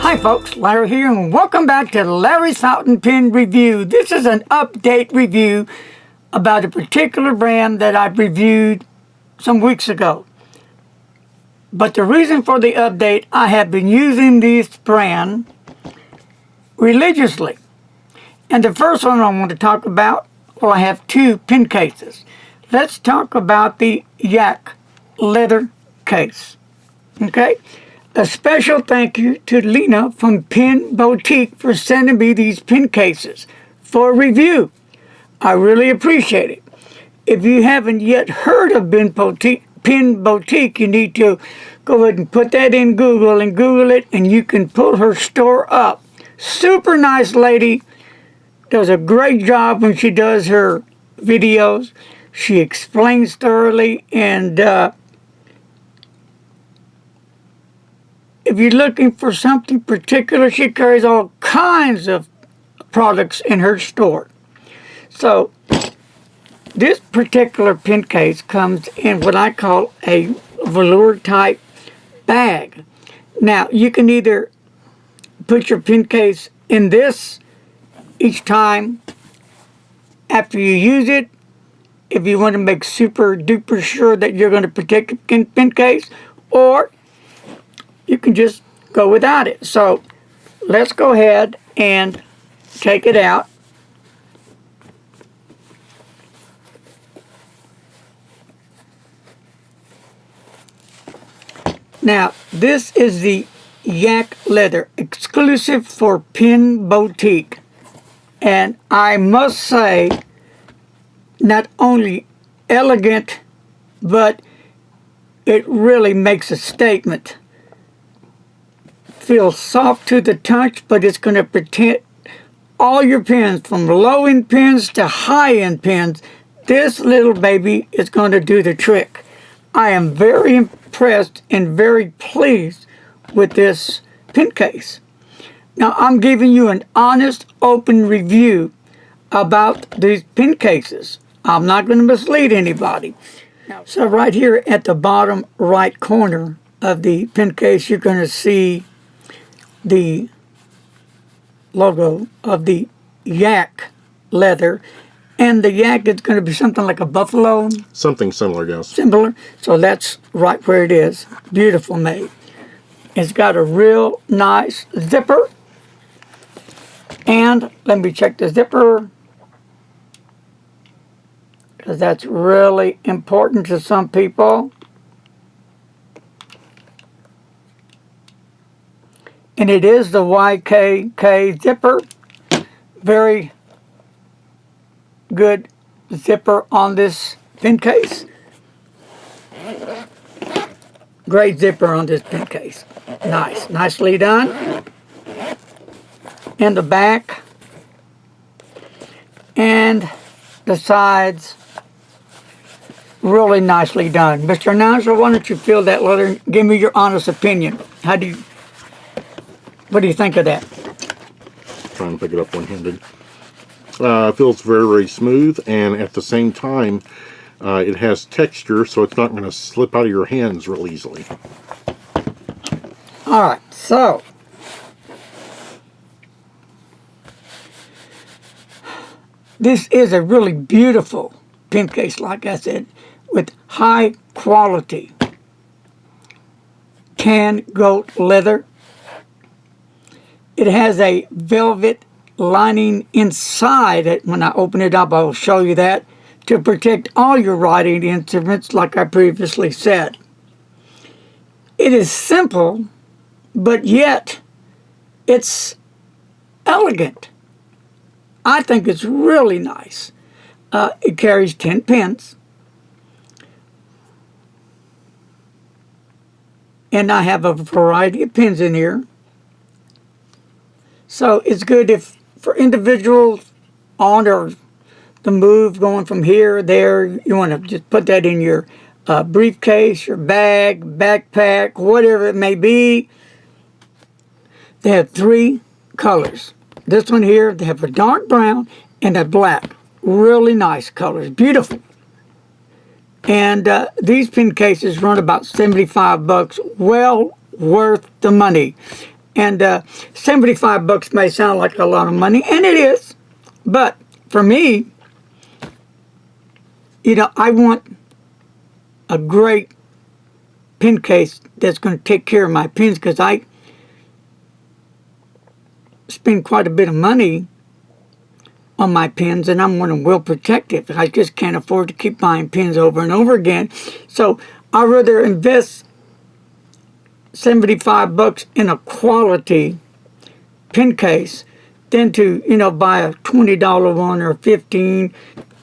Hi folks, Larry here, and welcome back to Larry's Fountain Pen Review. This is an update review about a particular brand that I reviewed some weeks ago. But the reason for the update, I have been using this brand religiously. And the first one I want to talk about, well, I have two pen cases. Let's talk about the Yak Leather case. Okay? A special thank you to Lena from Pen Boutique for sending me these pen cases for review. I really appreciate it. If you haven't yet heard of Pen Boutique, you need to go ahead and put that in Google and Google it, and you can pull her store up. Super nice lady. Does a great job when she does her videos. She explains thoroughly, and if you're looking for something particular, she carries all kinds of products in her store. So this particular pen case comes in what I call a velour type bag. Now you can either put your pen case in this each time after you use it, if you want to make super duper sure that you're going to protect the pen case, or you can just go without it. So let's go ahead and take it out. Now, this is the Yak Leather, exclusive for Pen Boutique. And I must say, not only elegant, but it really makes a statement. Feels soft to the touch, but it's going to protect all your pens, from low-end pens to high-end pens. This little baby is going to do the trick. I am very impressed and very pleased with this pen case. Now, I'm giving you an honest, open review about these pen cases. I'm not going to mislead anybody. So right here at the bottom right corner of the pen case, you're going to see the logo of the Yak Leather, and the yak is going to be something like a buffalo. Something similar, yes. Similar. So that's right where it is. Beautiful made. It's got a real nice zipper. And let me check the zipper, because that's really important to some people. And it is the YKK zipper. Very good zipper on this pen case. Great zipper on this pen case. Nice. Nicely done. And the back. And the sides. Really nicely done. Mr. Announcer, why don't you feel that leather and give me your honest opinion. What do you think of that? Trying to pick it up one-handed. It feels very, very smooth, and at the same time, it has texture, so it's not going to slip out of your hands real easily. Alright, so this is a really beautiful pen case, like I said, with high quality tan goat leather. It has a velvet lining inside it. When I open it up, I'll show you that, to protect all your writing instruments, like I previously said. It is simple, but yet it's elegant. I think it's really nice. It carries 10 pens. And I have a variety of pens in here. So it's good if for individuals on or the move, going from here or there, you want to just put that in your briefcase, your bag, backpack, whatever it may be. They have 3 colors. This one here, they have a dark brown and a black. Really nice colors, beautiful. And these pen cases run about $75. Well worth the money. And $75 may sound like a lot of money, and it is. But for me, you know, I want a great pen case that's going to take care of my pens, because I spend quite a bit of money on my pens, and I'm one of well protected. I just can't afford to keep buying pens over and over again. So I'd rather invest $75 in a quality pen case than to, you know, buy a $20 one or 15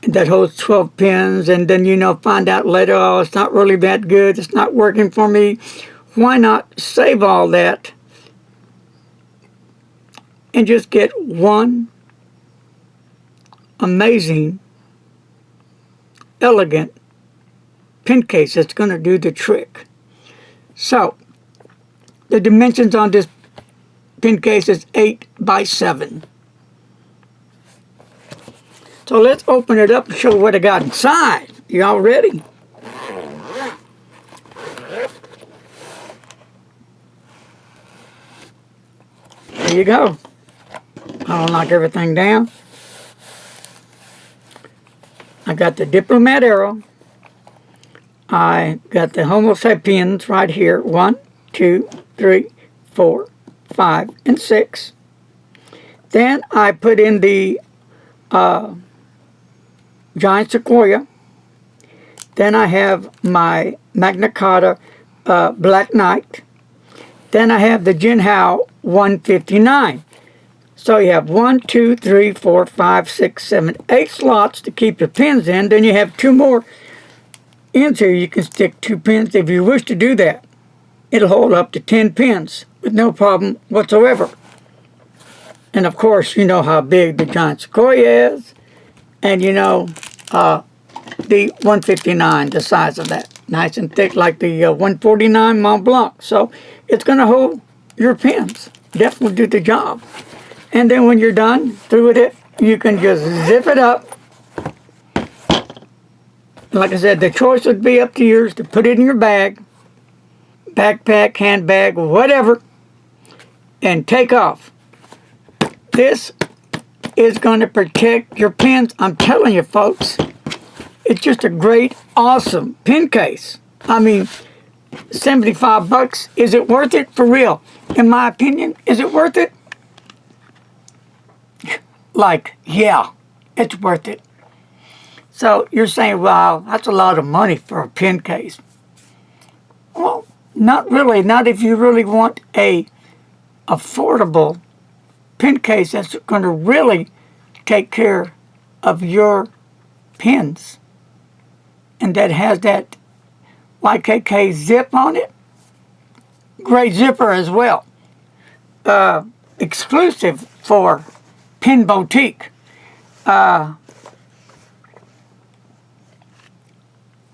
that holds 12 pens, and then, you know, find out later, oh, it's not really that good, it's not working for me. Why not save all that and just get one amazing, elegant pen case that's going to do the trick? So the dimensions on this pen case is 8 by 7. So let's open it up and show what I got inside. Y'all ready? There you go. I'll knock everything down. I got the Diplomat Arrow. I got the Homo sapiens right here. 1, 2, 3, 4, 5, and 6. Then I put in the Giant Sequoia. Then I have my Magna Carta Black Knight. Then I have the Jinhao 159. So you have 1, 2, 3, 4, 5, 6, 7, 8 slots to keep your pens in. Then you have 2 more ends here. You can stick 2 pens if you wish to do that. It'll hold up to 10 pens with no problem whatsoever. And of course, you know how big the Giant Sequoia is. And you know the 159, the size of that. Nice and thick like the 149 Mont Blanc. So it's going to hold your pens. Definitely do the job. And then when you're done through with it, you can just zip it up. Like I said, the choice would be up to yours to put it in your bag, backpack, handbag, whatever, and take off. This is going to protect your pens. I'm telling you, folks, it's just a great, awesome pen case. I mean, $75. Is it worth it? For real? In my opinion, is it worth it? Like, yeah, it's worth it. So you're saying, wow, that's a lot of money for a pen case. Well, not really. Not if you really want a affordable pen case that's going to really take care of your pens, and that has that YKK zip on it. Great zipper as well. Exclusive for Pen Boutique.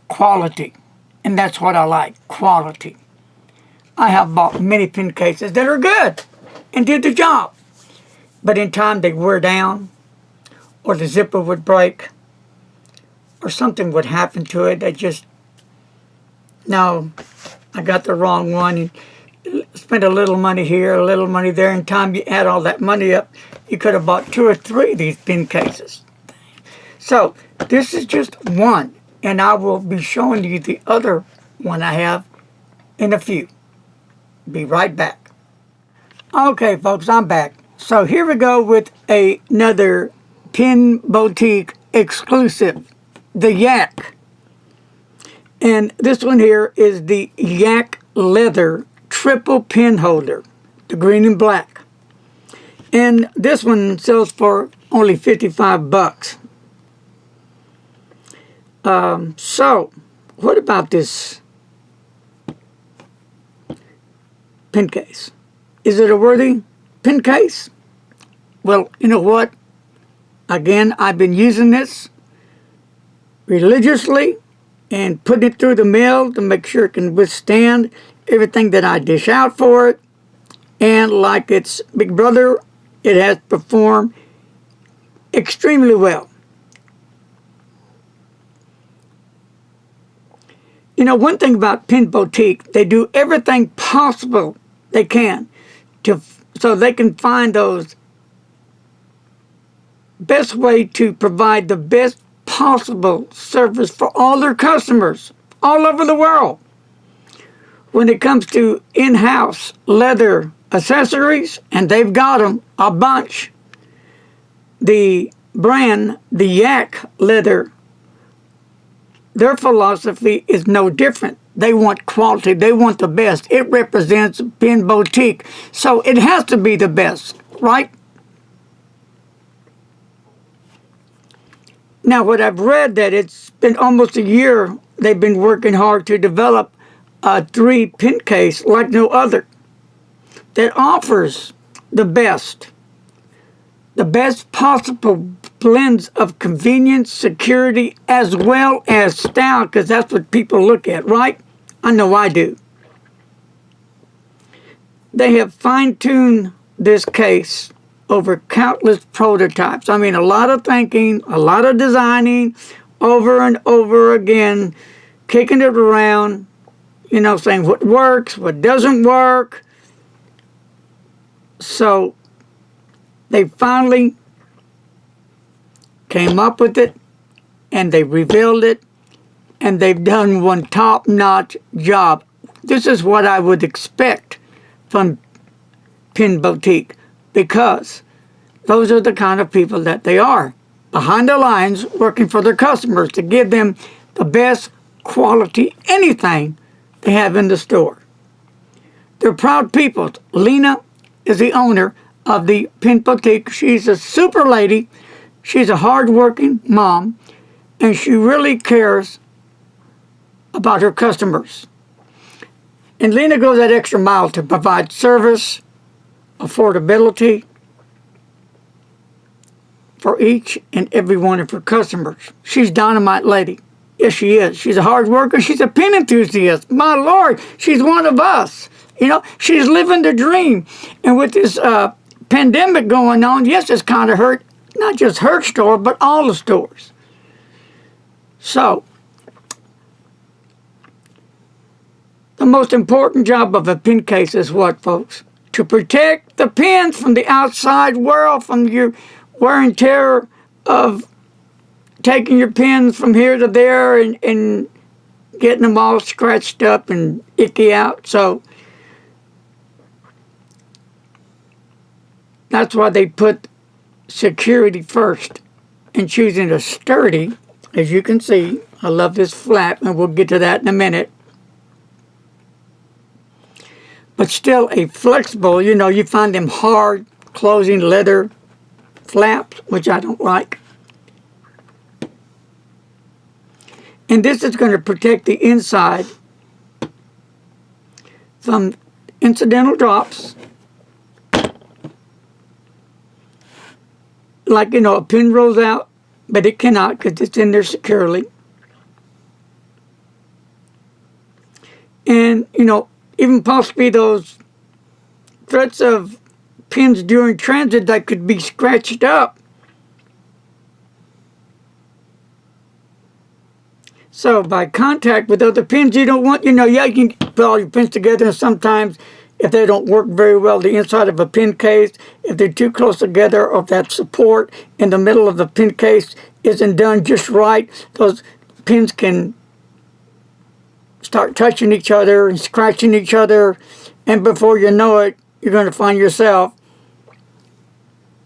Quality. And that's what I like, quality. I have bought many pen cases that are good and did the job. But in time they wear down, or the zipper would break, or something would happen to it. They just, no, I got the wrong one. And spent a little money here, a little money there. In time you add all that money up, you could have bought 2 or 3 of these pen cases. So this is just one, and I will be showing you the other one I have in a few. Be right back. Okay, folks, I'm back. So here we go with another Pen Boutique exclusive, the Yak. And this one here is the Yak Leather triple pen holder, the green and black. And this one sells for only $55. So, what about this pen case? Is it a worthy pen case? Well, you know what? Again, I've been using this religiously and putting it through the mill to make sure it can withstand everything that I dish out for it. And like its big brother, it has performed extremely well. You know, one thing about Pen Boutique, they do everything possible they can so they can find those best way to provide the best possible service for all their customers all over the world. When it comes to in-house leather accessories, and they've got them a bunch, the brand, the Yak Leather, their philosophy is no different. They want quality. They want the best. It represents Pen Boutique. So it has to be the best, right? Now, what I've read that it's been almost a year they've been working hard to develop a 3 pen case like no other that offers the best possible blends of convenience, security, as well as style, because that's what people look at, right? I know I do. They have fine-tuned this case over countless prototypes. I mean, a lot of thinking, a lot of designing, over and over again, kicking it around, you know, saying what works, what doesn't work. So they finally came up with it, and they revealed it, and they've done one top-notch job. This is what I would expect from Pen Boutique, because those are the kind of people that they are, behind the lines working for their customers to give them the best quality anything they have in the store. They're proud people. Lena is the owner of the Pen Boutique. She's a super lady. She's a hard-working mom, and she really cares about her customers. And Lena goes that extra mile to provide service, affordability for each and every one of her customers. She's a dynamite lady. Yes, she is. She's a hard worker. She's a pen enthusiast. My Lord, she's one of us. You know, she's living the dream. And with this pandemic going on, yes, it's kind of hurt, not just her store, but all the stores. So, the most important job of a pen case is what, folks? To protect the pens from the outside world, from your wear and tear of taking your pens from here to there and getting them all scratched up and icky out. So that's why they put security first and choosing a sturdy, as you can see. I love this flap, and we'll get to that in a minute. But still a flexible, you know, you find them hard closing leather flaps, which I don't like. And this is going to protect the inside from incidental drops. Like, you know, a pin rolls out, but it cannot because it's in there securely. And, you know, even possibly those threats of pins during transit that could be scratched up. So by contact with other pins, you don't want, you know, yeah, you can put all your pins together, and sometimes if they don't work very well, the inside of a pin case, if they're too close together, or if that support in the middle of the pin case isn't done just right, those pins can start touching each other and scratching each other, and before you know it, you're going to find yourself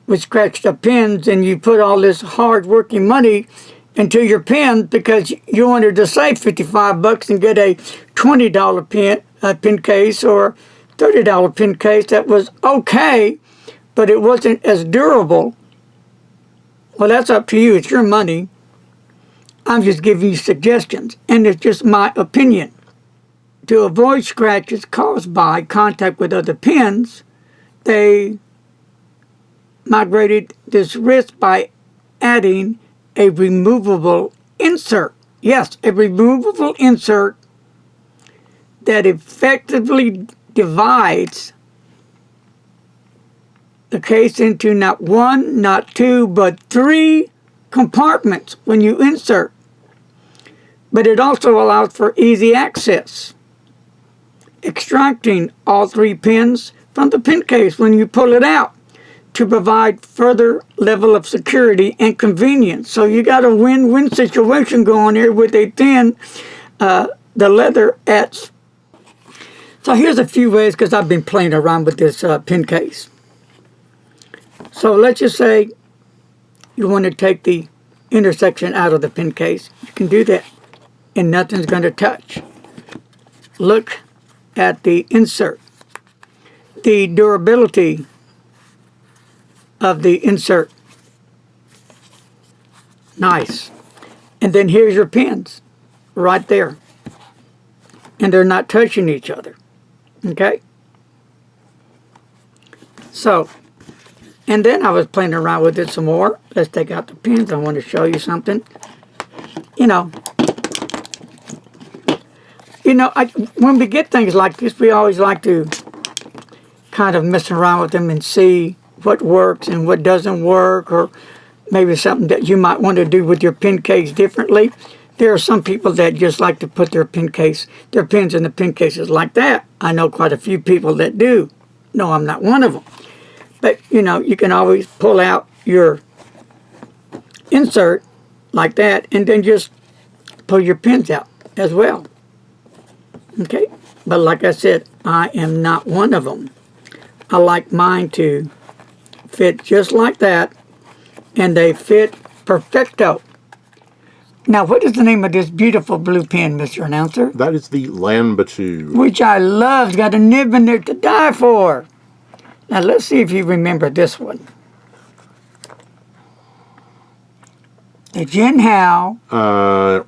with scratched up pins, and you put all this hard-working money into your pen because you wanted to save $55 and get a $20 pen case or $30 pen case that was okay, but it wasn't as durable. Well, that's up to you. It's your money. I'm just giving you suggestions, and it's just my opinion. To avoid scratches caused by contact with other pens, they migrated this risk by adding a removable insert. Yes, a removable insert that effectively divides the case into not one, not two, but 3 compartments when you insert. But it also allows for easy access, extracting all 3 pins from the pen case when you pull it out to provide further level of security and convenience. So you got a win-win situation going here with a thin, the leather at. So here's a few ways, because I've been playing around with this pen case. So let's just say you want to take the intersection out of the pen case. You can do that, and nothing's going to touch. Look at the insert. The durability of the insert. Nice. And then here's your pins right there. And they're not touching each other. Okay? So, and then I was playing around with it some more. Let's take out the pins. I want to show you something. You know, when we get things like this, we always like to kind of mess around with them and see what works and what doesn't work, or maybe something that you might want to do with your pen case differently. There are some people that just like to put their pens in the pen cases like that. I know quite a few people that do. No, I'm not one of them. But, you can always pull out your insert like that and then just pull your pins out as well. Okay? But like I said, I am not one of them. I like mine to fit just like that, and they fit perfecto. Now, what is the name of this beautiful blue pen, Mr. Announcer? That is the Lambatu. Which I love. It's got a nib in there to die for. Now, let's see if you remember this one. The Jinhao.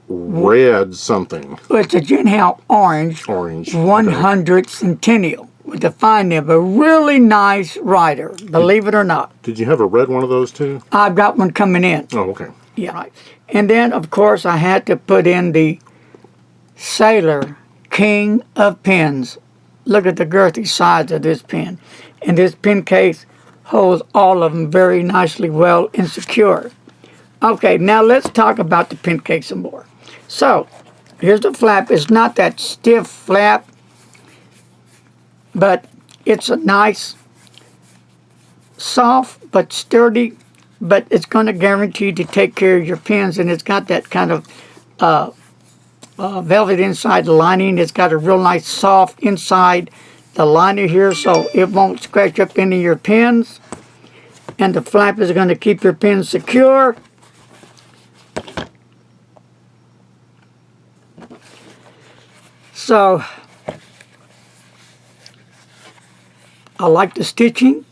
Red something. Well, it's a Jinhao Orange. Orange. 100 Centennial with a fine nib. A really nice writer, believe it or not. Did you have a red one of those too? I've got one coming in. Oh, okay. Yeah, right. And then, of course, I had to put in the Sailor King of Pens. Look at the girthy size of this pen. And this pen case holds all of them very nicely, well, and secure. Okay, now let's talk about the pen case some more. So, here's the flap. It's not that stiff flap, but it's a nice, soft but sturdy, but it's going to guarantee to take care of your pens, and it's got that kind of velvet inside lining. It's got a real nice soft inside the liner here, so it won't scratch up any of your pens, and the flap is going to keep your pens secure. So I like the stitching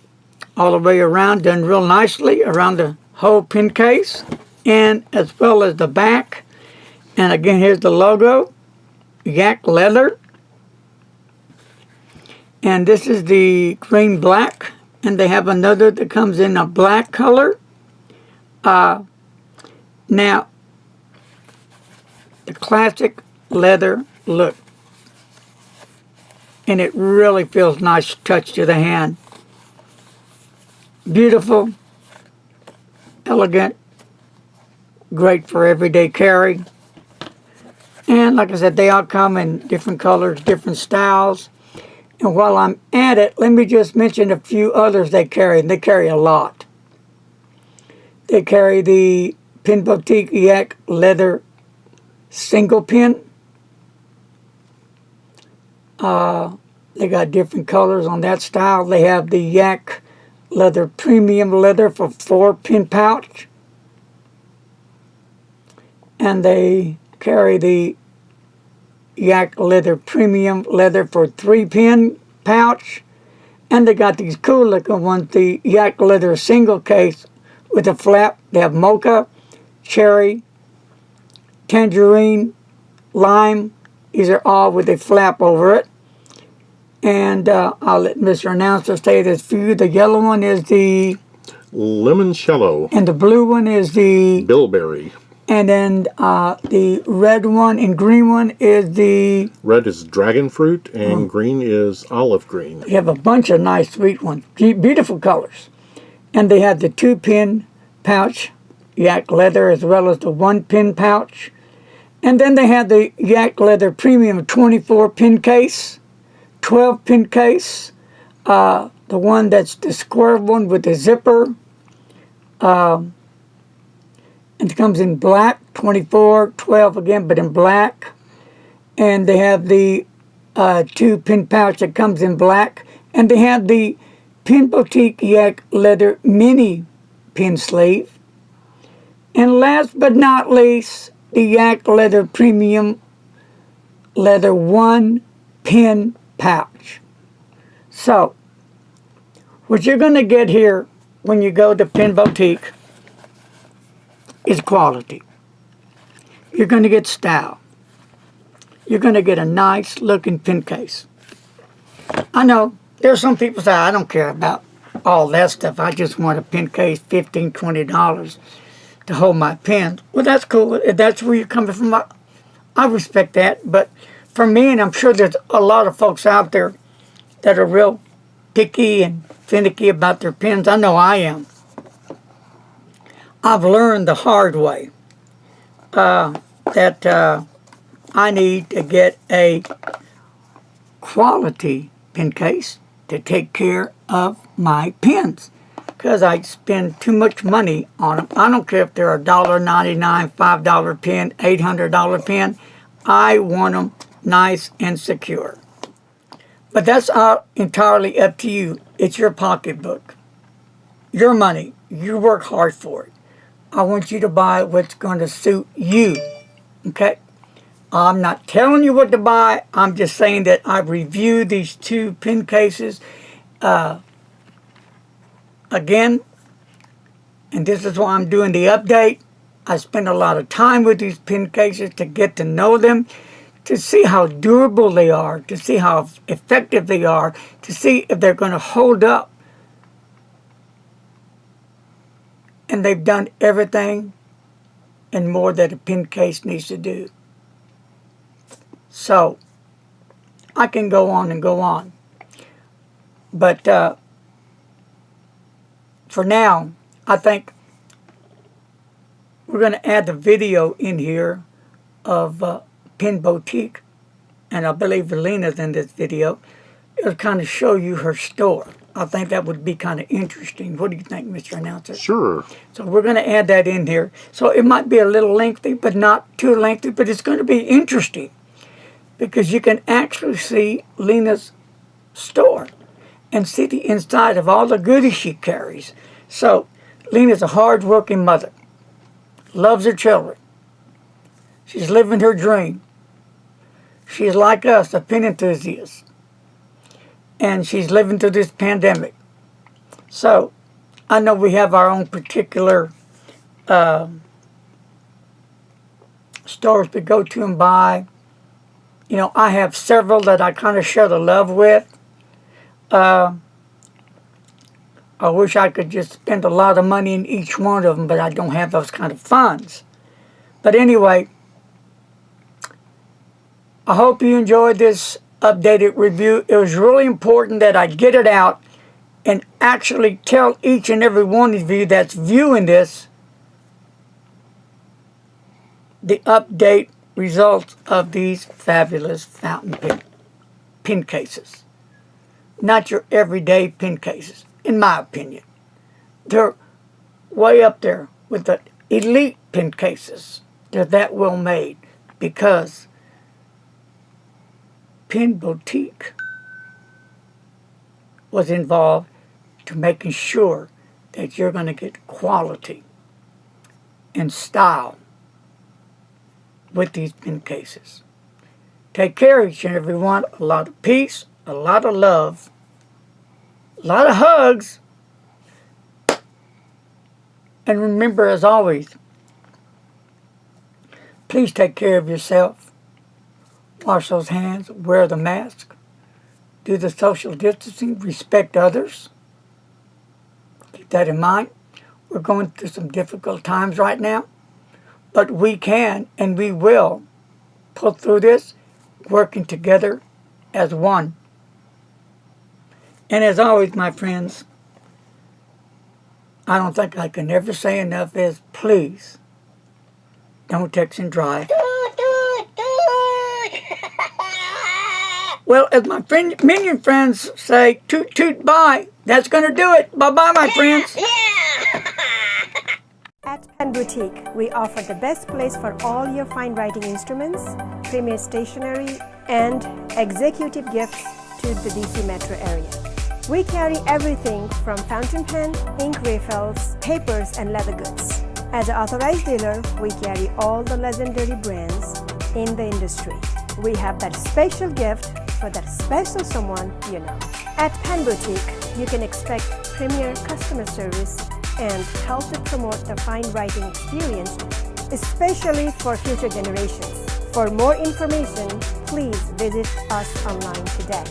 all the way around, done real nicely around the whole pen case, and as well as the back. And again, here's the logo, Yak Leather. And this is the green black, and they have another that comes in a black color. Now, the classic leather look, and it really feels nice touch to the hand. Beautiful, elegant, great for everyday carry. And like I said, they all come in different colors, different styles. And while I'm at it, let me just mention a few others they carry, and they carry a lot. They carry the Pen Boutique Yak Leather single pen. They got different colors on that style. They have the Yak Leather Premium Leather for 4-pen pouch. And they carry the Yak Leather Premium Leather for 3-pen pouch. And they got these cool looking ones, the Yak Leather single case with a flap. They have mocha, cherry, tangerine, lime. These are all with a flap over it. And I'll let Mr. Announcer say there's few. The yellow one is the Limoncello. And the blue one is the Bilberry. And then the red one and green one is the... Red is dragon fruit, and green is olive green. You have a bunch of nice sweet ones. Beautiful colors. And they have the 2-pen pouch Yak Leather, as well as the 1-pen pouch. And then they have the Yak Leather Premium 24-pen case, 12-pen case, The one that's the square one with the zipper. And it comes in black, 24, 12 again, but in black. And they have the 2 pin pouch that comes in black. And they have the Pen Boutique Yak Leather Mini Pin Sleeve. And last but not least, the Yak Leather Premium Leather 1 Pin Pouch. So, what you're going to get here when you go to Pen Boutique is quality. You're going to get style. You're going to get a nice looking pen case. I know there's some people say, I don't care about all that stuff. I just want a pen case, $15, $20 to hold my pens. Well, that's cool. If that's where you're coming from, I respect that. But for me, and I'm sure there's a lot of folks out there that are real picky and finicky about their pens. I know I am. I've learned the hard way that I need to get a quality pen case to take care of my pens, because I spend too much money on them. I don't care if they're $1.99, $5 pen, $800 pen. I want them nice and secure. But that's entirely up to you. It's your pocketbook, your money. You work hard for it. I want you to buy what's going to suit you. Okay? I'm not telling you what to buy. I'm just saying that I reviewed these 2 pen cases again, and this is why I'm doing the update. I spent a lot of time with these pen cases to get to know them, to see how durable they are, to see how effective they are, to see if they're going to hold up. And they've done everything and more that a pen case needs to do. So, I can go on and go on. But for now, I think we're going to add the video in here of Pen Boutique. And I believe Alina's in this video. It'll kind of show you her store. I think that would be kind of interesting. What do you think, Mr. Announcer? Sure. So we're going to add that in here. So it might be a little lengthy, but not too lengthy. But it's going to be interesting, because you can actually see Lena's store and see the inside of all the goodies she carries. So Lena's a hard-working mother, loves her children. She's living her dream. She's like us, a pen enthusiast. And she's living through this pandemic. So I know we have our own particular stores to go to and buy. You know, I have several that I kind of share the love with. I wish I could just spend a lot of money in each one of them, but I don't have those kind of funds. But anyway, I hope you enjoyed this updated review. It was really important that I get it out and actually tell each and every one of you that's viewing this the update results of these fabulous fountain pen cases. Not your everyday pen cases, in my opinion. They're way up there with the elite pen cases. They're that well made because Pen Boutique was involved to making sure that you're going to get quality and style with these pen cases. Take care of each and every one. A lot of peace, a lot of love, a lot of hugs. And remember, as always, please take care of yourself. Wash those hands, wear the mask, do the social distancing, respect others. Keep that in mind. We're going through some difficult times right now, but we can and we will pull through this, working together as one. And as always, my friends, I don't think I can ever say enough is please don't text and drive. Well, as my minion friends say, toot toot bye. That's going to do it. Bye-bye, my friends. At Pen Boutique, we offer the best place for all your fine writing instruments, premier stationery, and executive gifts to the DC metro area. We carry everything from fountain pen, ink refills, papers, and leather goods. As an authorized dealer, we carry all the legendary brands in the industry. We have that special gift for that special someone you know. At Pen Boutique, you can expect premier customer service and help to promote the fine writing experience, especially for future generations. For more information, please visit us online today.